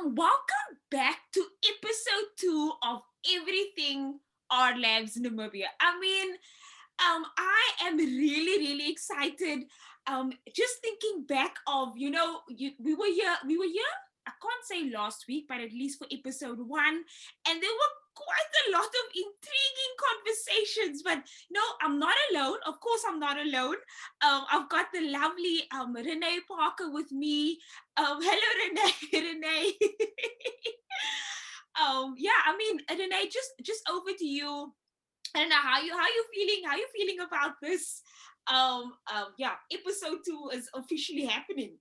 Welcome back to episode 2 of Everything RLabs Namibia. I am really excited. Just thinking back of, we were here, I can't say last week, but at least for episode 1, and there were quite a lot of intriguing conversations. But no, I'm not alone. Of course, I'm not alone. I've got the lovely Renee Parker with me. Hello, Renee. Renee. Renee, just over to you. I don't know how you feeling. How you feeling about this? Episode 2 is officially happening.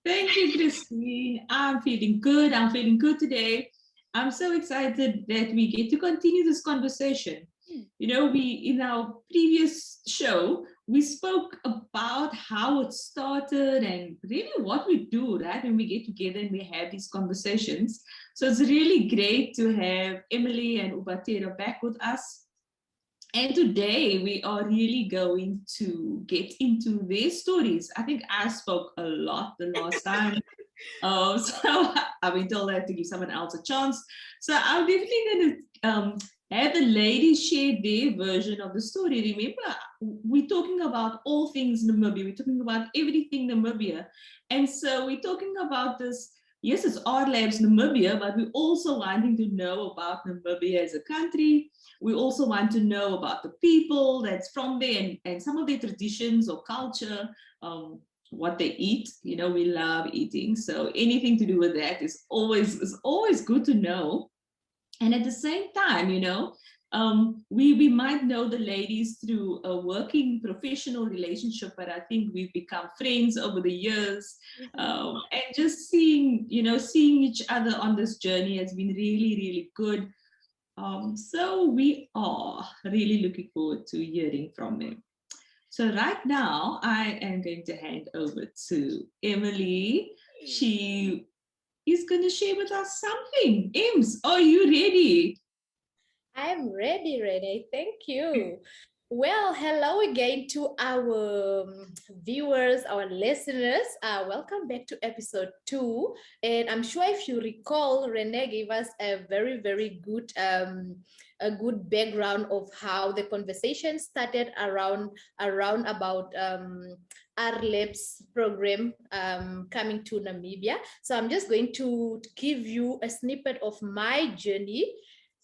Thank you, Christine. I'm feeling good. I'm feeling good today. I'm so excited that we get to continue this conversation. You know, in our previous show, we spoke about how it started and really what we do, right? When we get together and we have these conversations. So it's really great to have Emily and Ubatera back with us. And today we are really going to get into their stories. I think I spoke a lot the last time. So I've been told I have to give someone else a chance. So I'm definitely going to have the ladies share their version of the story. Remember, we're talking about all things Namibia. We're talking about everything Namibia. And so we're talking about this. Yes, it's RLabs Namibia, but we're also wanting to know about Namibia as a country. We also want to know about the people that's from there and some of their traditions or culture, what they eat. You know, we love eating. So anything to do with that is always good to know. And at the same time, we might know the ladies through a working professional relationship, but I think we've become friends over the years. And just seeing each other on this journey has been really good. So we are really looking forward to hearing from them. So right now, I am going to hand over to Emily. She is going to share with us something. Ems, are you ready? I'm ready, Renee. Thank you. Well, hello again to our viewers, our listeners. Welcome back to episode 2. And I'm sure if you recall, Renee gave us a very good a good background of how the conversation started around about our labs program coming to Namibia. So I'm just going to give you a snippet of my journey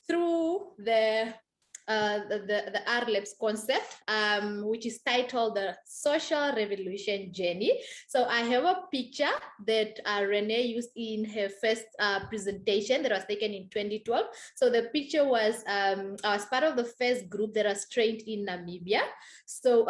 through the RLabs concept, which is titled the Social Revolution Journey. So I have a picture that Renee used in her first presentation that was taken in 2012. So the picture was, I was part of the first group that was trained in Namibia. So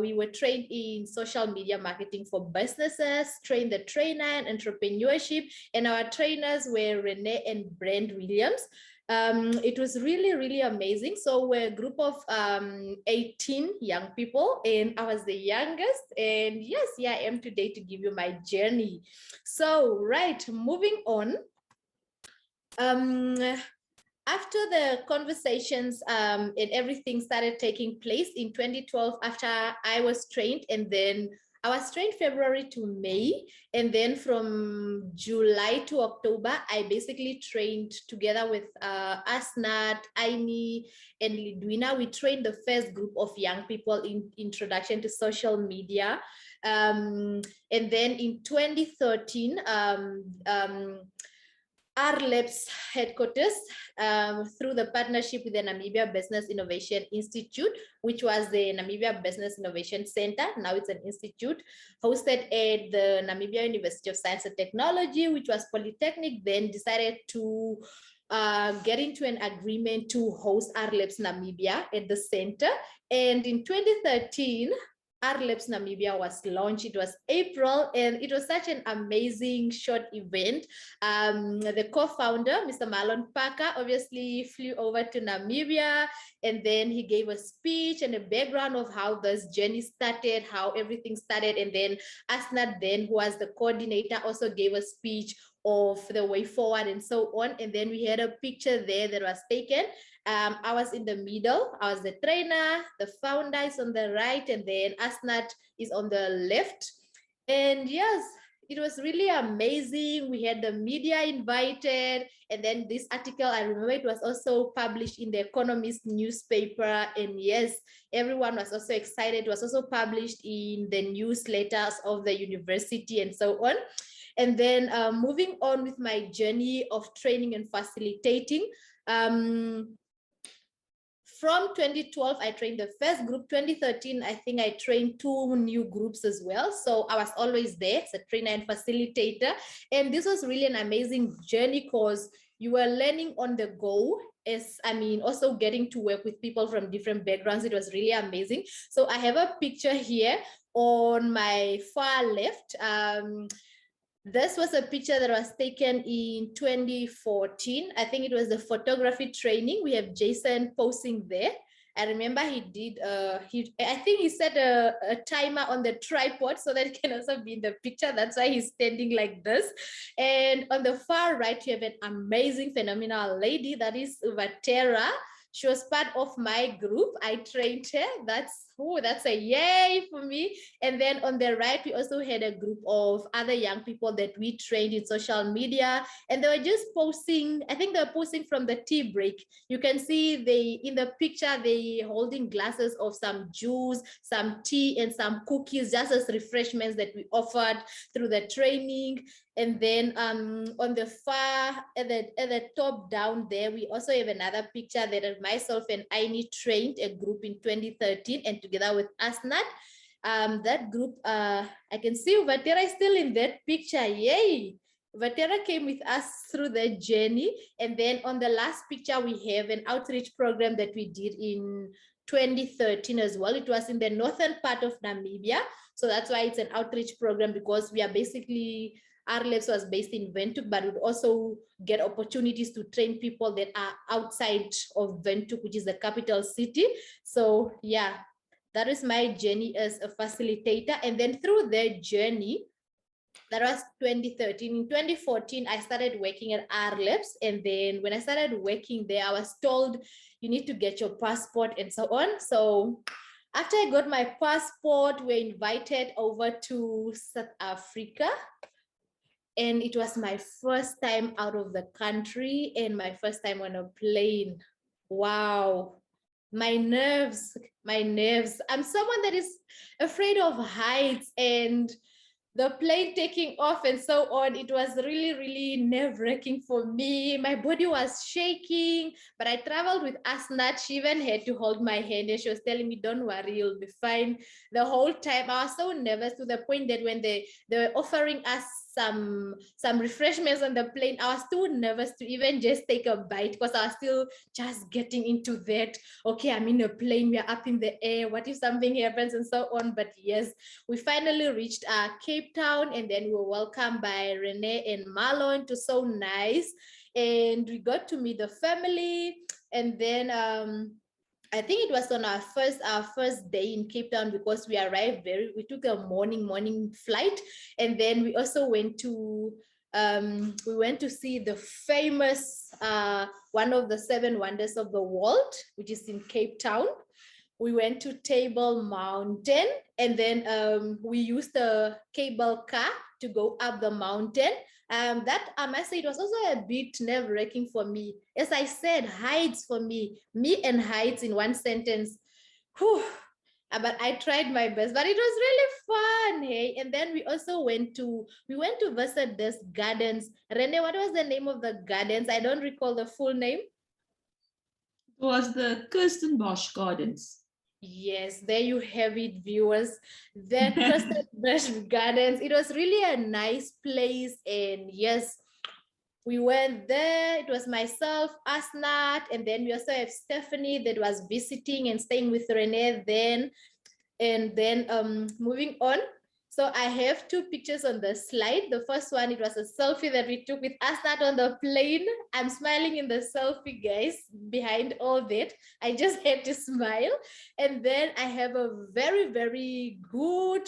we were trained in social media marketing for businesses, trained the trainer and entrepreneurship, and our trainers were Renee and Brent Williams. It was really amazing. So we're a group of 18 young people, and I was the youngest. And yes, I am today to give you my journey. So, right, moving on. After the conversations and everything started taking place in 2012, after I was trained, and then I was trained February to May, and then from July to October, I basically trained together with Asnat, Aini, and Lidwina. We trained the first group of young people in introduction to social media. And then in 2013, RLabs headquarters, through the partnership with the Namibia Business Innovation Institute, which was the Namibia Business Innovation Center. Now it's an institute hosted at the Namibia University of Science and Technology, which was Polytechnic, then decided to get into an agreement to host RLabs Namibia at the center. And in 2013, RLabs Namibia was launched. It was April, and it was such an amazing short event. The co-founder, Mr. Marlon Parker, obviously flew over to Namibia, and then he gave a speech and a background of how this journey started, how everything started. And then Asnat, then, who was the coordinator, also gave a speech of the way forward and so on. And then we had a picture there that was taken. I was in the middle. I was the trainer, the founder is on the right, and then Asnat is on the left. And yes, it was really amazing. We had the media invited, and then this article, I remember it was also published in the Economist newspaper, and yes, everyone was also excited. It was also published in the newsletters of the university and so on. And then moving on with my journey of training and facilitating, from 2012, I trained the first group. 2013, I think I trained 2 new groups as well. So I was always there as a trainer and facilitator. And this was really an amazing journey because you were learning on the go. Also getting to work with people from different backgrounds. It was really amazing. So I have a picture here on my far left. This was a picture that was taken in 2014. I think it was the photography training. We have Jason posing there. I remember he did, I think he set a timer on the tripod so that it can also be in the picture. That's why he's standing like this. And on the far right, you have an amazing, phenomenal lady. That is Vatera. She was part of my group. I trained her. That's a yay for me. And then on the right, we also had a group of other young people that we trained in social media. And they were just posting, I think they were posting from the tea break. You can see in the picture, they holding glasses of some juice, some tea, and some cookies, just as refreshments that we offered through the training. And then on the far, at the top down there, we also have another picture that myself and Aini trained a group in 2013, and together with Asnat. That group, I can see Vatera is still in that picture. Yay! Vatera came with us through the journey. And then on the last picture, we have an outreach program that we did in 2013 as well. It was in the northern part of Namibia. So that's why it's an outreach program, because we are basically, RLabs was based in Windhoek, but would also get opportunities to train people that are outside of Windhoek, which is the capital city. So yeah, that is my journey as a facilitator. And then through their journey, that was 2013. In 2014, I started working at RLabs. And then when I started working there, I was told you need to get your passport and so on. So after I got my passport, we were invited over to South Africa. And it was my first time out of the country and my first time on a plane. Wow. My nerves. I'm someone that is afraid of heights, and the plane taking off and so on, it was really, really nerve-wracking for me. My body was shaking, but I traveled with Asnat. She even had to hold my hand, and she was telling me, don't worry, you'll be fine. The whole time, I was so nervous, to the point that when they were offering us some refreshments on the plane, I was too nervous to even just take a bite, because I was still just getting into that. Okay, I'm in a plane, we are up in the air. What if something happens and so on? But yes, we finally reached Cape Town, and then we were welcomed by Renee and Marlon. It was so nice, and we got to meet the family. And then I think it was on our first day in Cape Town, because we arrived we took a morning flight, and then we also went to see the famous one of the 7 wonders of the world, which is in Cape Town. We went to Table Mountain, and then we used the cable car to go up the mountain. That I must say, it was also a bit nerve-wracking for me. As I said, heights for me and heights in one sentence. Whew. But I tried my best, but it was really fun. Hey, and then we also went to visit this gardens. Rene, what was the name of the gardens? I don't recall the full name. It was the Kirstenbosch Gardens. Yes, there you have it, viewers. The Kirstenbosch Gardens. It was really a nice place, and yes, we went there. It was myself, Asnat, and then we also have Stephanie that was visiting and staying with Renee then. And then moving on. So I have 2 pictures on the slide. The first one, it was a selfie that we took with Asnat on the plane. I'm smiling in the selfie, guys. Behind all that, I just had to smile. And then I have a very, very good,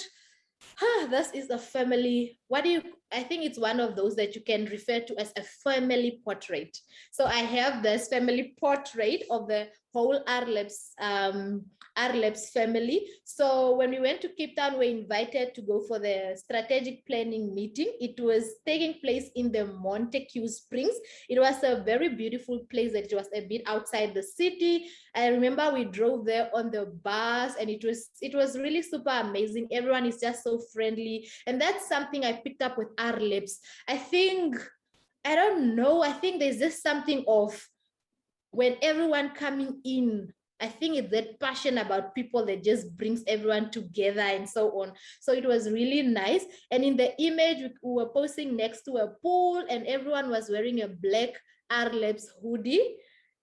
this is a family what do you, I think it's one of those that you can refer to as a family portrait. So I have this family portrait of the whole RLabs family. So when we went to Cape Town, we were invited to go for the strategic planning meeting. It was taking place in the Montague Springs. It was a very beautiful place that it was a bit outside the city. I remember we drove there on the bus, and it was really super amazing. Everyone is just so friendly, and that's something I picked up with RLabs. I think, I don't know, I think there's just something of when everyone coming in, I think it's that passion about people that just brings everyone together and so on. So it was really nice. And in the image, we were posing next to a pool, and everyone was wearing a black RLabs hoodie.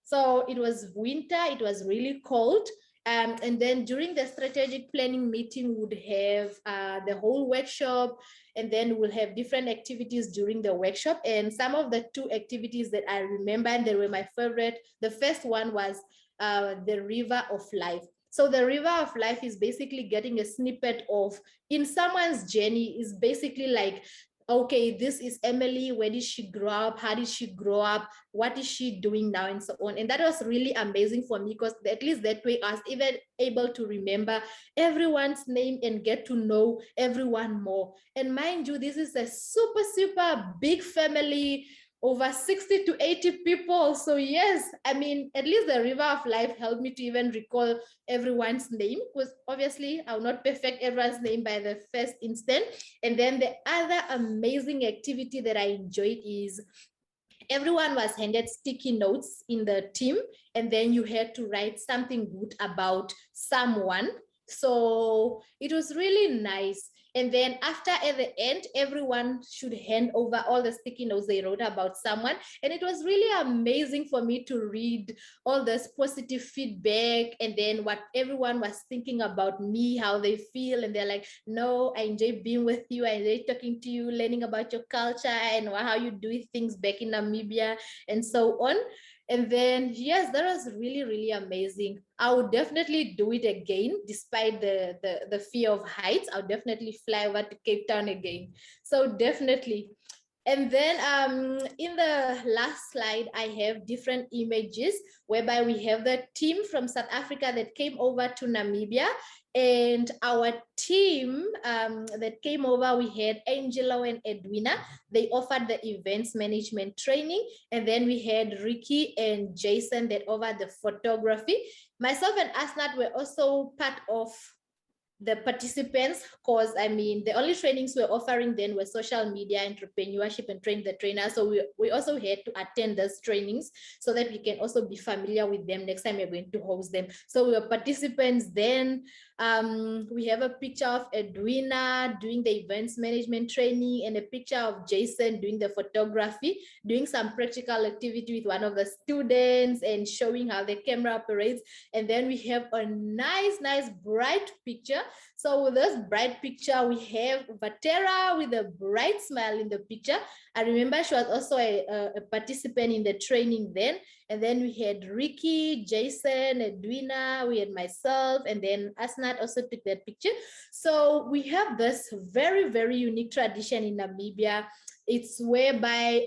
So it was winter, it was really cold. And then during the strategic planning meeting, we would have the whole workshop, and then we'll have different activities during the workshop. And some of the two activities that I remember, and they were my favorite, the first one was the River of Life. So the River of Life is basically getting a snippet of, in someone's journey, is basically like, okay, this is Emily, where did she grow up, how did she grow up, what is she doing now, and so on. And that was really amazing for me, because at least that way I was even able to remember everyone's name and get to know everyone more. And mind you, this is a super, super big family, over 60 to 80 people. So yes, I mean, at least the River of Life helped me to even recall everyone's name, because obviously I'll not perfect everyone's name by the first instant. And then the other amazing activity that I enjoyed is everyone was handed sticky notes in the team, and then you had to write something good about someone. So it was really nice. And then after, at the end, everyone should hand over all the sticky notes they wrote about someone. And it was really amazing for me to read all this positive feedback, and then what everyone was thinking about me, how they feel. And they're like, no, I enjoy being with you, I enjoy talking to you, learning about your culture and how you do things back in Namibia, and so on. And then, yes, that was really, really amazing. I would definitely do it again, despite the fear of heights. I'll definitely fly over to Cape Town again. So definitely. And then in the last slide, I have different images whereby we have the team from South Africa that came over to Namibia. And our team that came over, we had Angelo and Edwina. They offered the events management training. And then we had Ricky and Jason that offered the photography. Myself and Asnat were also part of the participants, because I mean, the only trainings we're offering then were social media, entrepreneurship, and train the trainer. So we also had to attend those trainings so that we can also be familiar with them next time we're going to host them. So we were participants then. We have a picture of Edwina doing the events management training, and a picture of Jason doing the photography, doing some practical activity with one of the students and showing how the camera operates. And then we have a nice, nice bright picture. So with this bright picture, we have Vatera with a bright smile in the picture. I remember she was also a participant in the training then. And then we had Ricky, Jason, Edwina, we had myself, and then Asnat also took that picture. So we have this very, very unique tradition in Namibia. It's whereby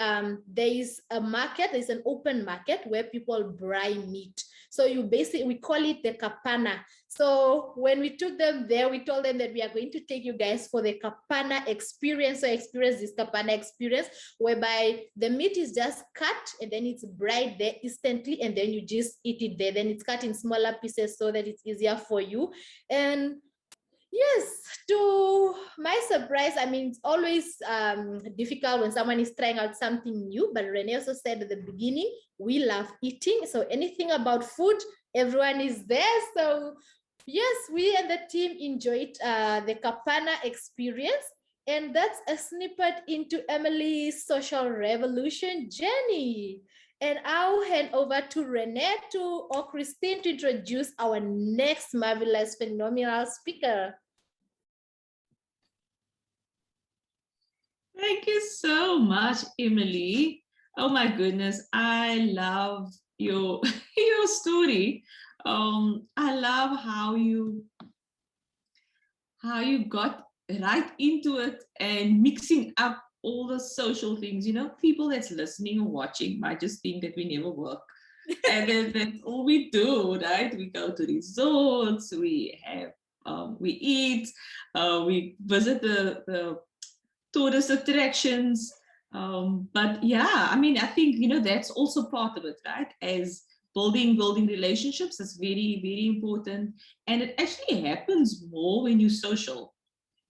there is a market, there's an open market where people buy meat. So you basically, we call it the kapana. So when we took them there, we told them that we are going to take you guys for the kapana experience. So experience this kapana experience, whereby the meat is just cut and then it's dried there instantly, and then you just eat it there. Then it's cut in smaller pieces so that it's easier for you. And yes, to my surprise, I mean, it's always difficult when someone is trying out something new, but Renee also said at the beginning, we love eating. So anything about food, everyone is there. So yes, we and the team enjoyed the Kapana experience. And that's a snippet into Emily's social revolution journey. And I'll hand over to Renee or Christine to introduce our next marvelous, phenomenal speaker. Thank you so much, Emily. Oh my goodness, I love your your story. I love how you got right into it and mixing up all the social things. People that's listening or watching might just think that we never work. And then that's all we do, right? We go to resorts, we eat, we visit the tourist attractions. But yeah, I mean, I think, that's also part of it, right? As building relationships is very, very important. And it actually happens more when you're social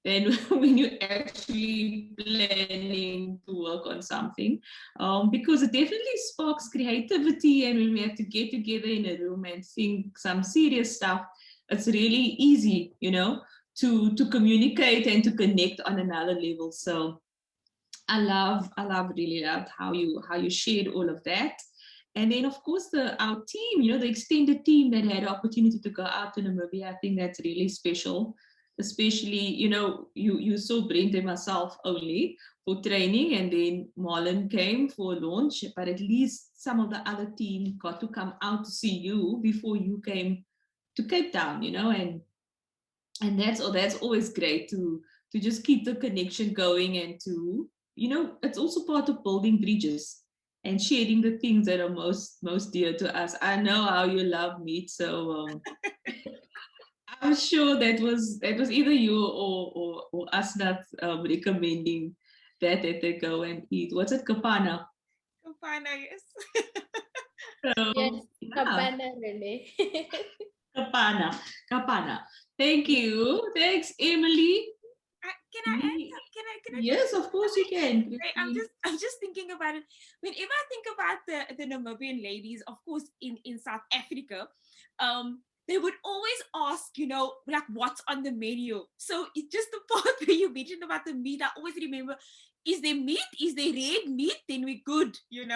than when you're actually planning to work on something, because it definitely sparks creativity. And when we have to get together in a room and think some serious stuff, it's really easy, to communicate and to connect on another level. So really loved how you shared all of that. And then, of course, our team, the extended team that had opportunity to go out to Namibia, I think that's really special. Especially, you saw Brent and myself only for training, and then Marlon came for launch, but at least some of the other team got to come out to see you before you came to Cape Town, and that's always great to just keep the connection going, and to, it's also part of building bridges and sharing the things that are most dear to us. I know how you love meat, so I'm sure that was either you or us not recommending that they go and eat. What's it, kapana? Kapana, yes. Yes, So yeah, Cabana Rene. kapana, kapana. Thank you. Thanks, Emily. Can I add? We, Can I just yes, of course you can, Christine. I'm just thinking about it. Whenever I think about the Namibian ladies, of course, in South Africa, they would always ask, like what's on the menu. So it's just the part where you mentioned about the meat. I always remember, is there meat? Is there red meat? Then we're good. And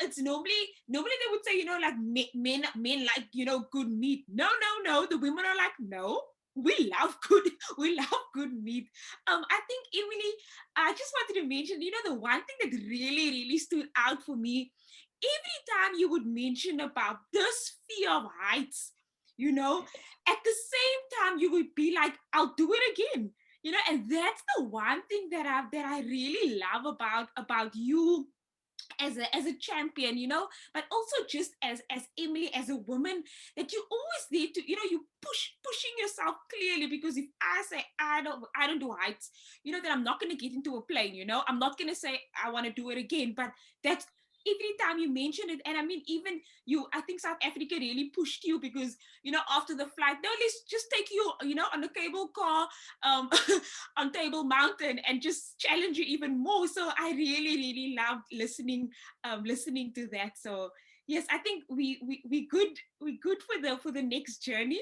it's normally they would say, like men like, good meat. No. The women are like, no, we love good we love good meat. I think, Emily, I just wanted to mention, the one thing that really, really stood out for me, every time you would mention about this fear of heights, at the same time you would be like, I'll do it again. And that's the one thing that I really love about you as a champion, but also just as Emily, as a woman, that you always need to, you pushing yourself clearly, because if I say I don't do heights, that I'm not going to get into a plane, I'm not going to say I want to do it again. But that's every time you mention it. And I mean, even you, I think South Africa really pushed you, because after the flight, no, let's just take you, on a cable car, on Table Mountain, and just challenge you even more. So I really, really loved listening to that. So yes, I think we good for the next journey.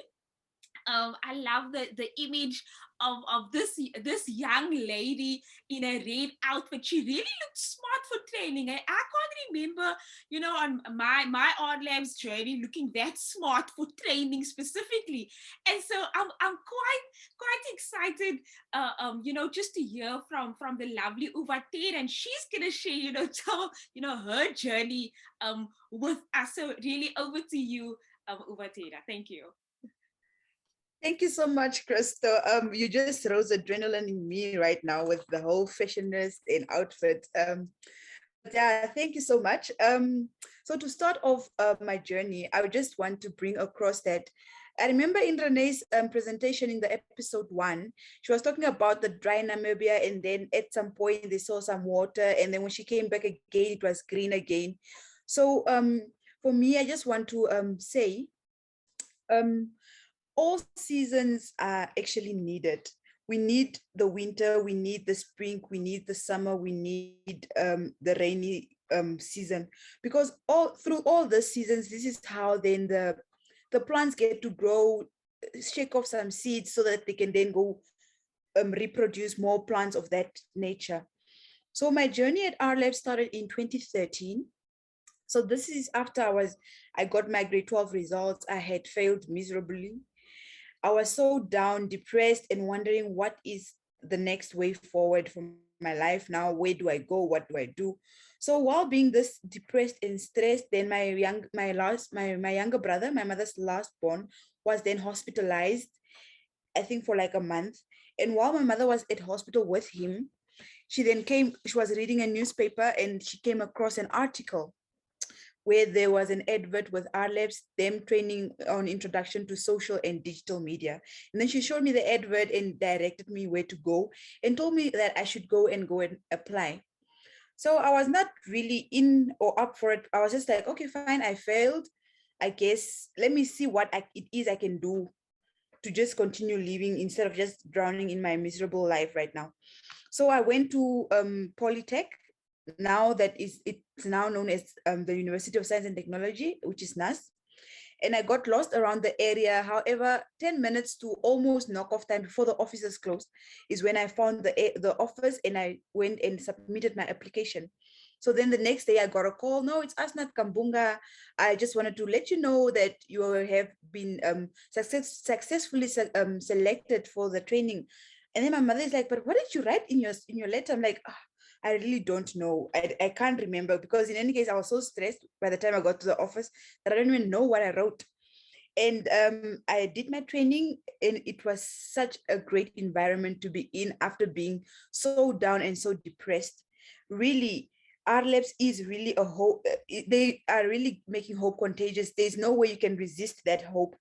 I love the image of this young lady in a red outfit. She really looked smart for training. I can't remember, on my RLabs journey, looking that smart for training specifically. And so I'm quite excited, just to hear from the lovely Uvater, and she's gonna share, tell her journey with us. So really, over to you, Uvatera. Thank you. Thank you so much, Crystal. You just rose adrenaline in me right now with the whole fashionist and outfit. But yeah, thank you so much. So to start off my journey, I would just want to bring across that I remember in Renee's presentation in the episode 1, she was talking about the dry Namibia, and then at some point they saw some water, and then when she came back again, it was green again. So for me, I just want to say, um, all seasons are actually needed. We need the winter, we need the spring, we need the summer, we need the rainy season, because all through all the seasons, this is how then the plants get to grow, shake off some seeds so that they can then go reproduce more plants of that nature. So my journey at RLabs started in 2013. So this is after I got my grade 12 results. I had failed miserably. I was so down, depressed, and wondering what is the next way forward for my life now. Where do I go? What do I do? So while being this depressed and stressed, then my younger brother, my mother's last born, was then hospitalized. I think for like a month. And while my mother was at hospital with him, she was reading a newspaper and she came across an article where there was an advert with RLabs, them training on introduction to social and digital media. And then she showed me the advert and directed me where to go and told me that I should go and apply. So I was not really in or up for it. I was just like, okay, fine, I failed. I guess let me see what it is I can do to just continue living instead of just drowning in my miserable life right now. So I went to Polytech. Now it's now known as the University of Science and Technology, which is NAS. And I got lost around the area. However, 10 minutes to almost knock off time before the offices closed is when I found the office and I went and submitted my application. So then the next day I got a call. No, it's us, not Kambunga. I just wanted to let you know that you have been successfully selected for the training. And then my mother is like, but what did you write in your letter? I'm like, I really don't know. I can't remember, because in any case, I was so stressed by the time I got to the office that I don't even know what I wrote. And I did my training, and it was such a great environment to be in after being so down and so depressed. Really, RLabs is really a hope. They are really making hope contagious. There's no way you can resist that hope.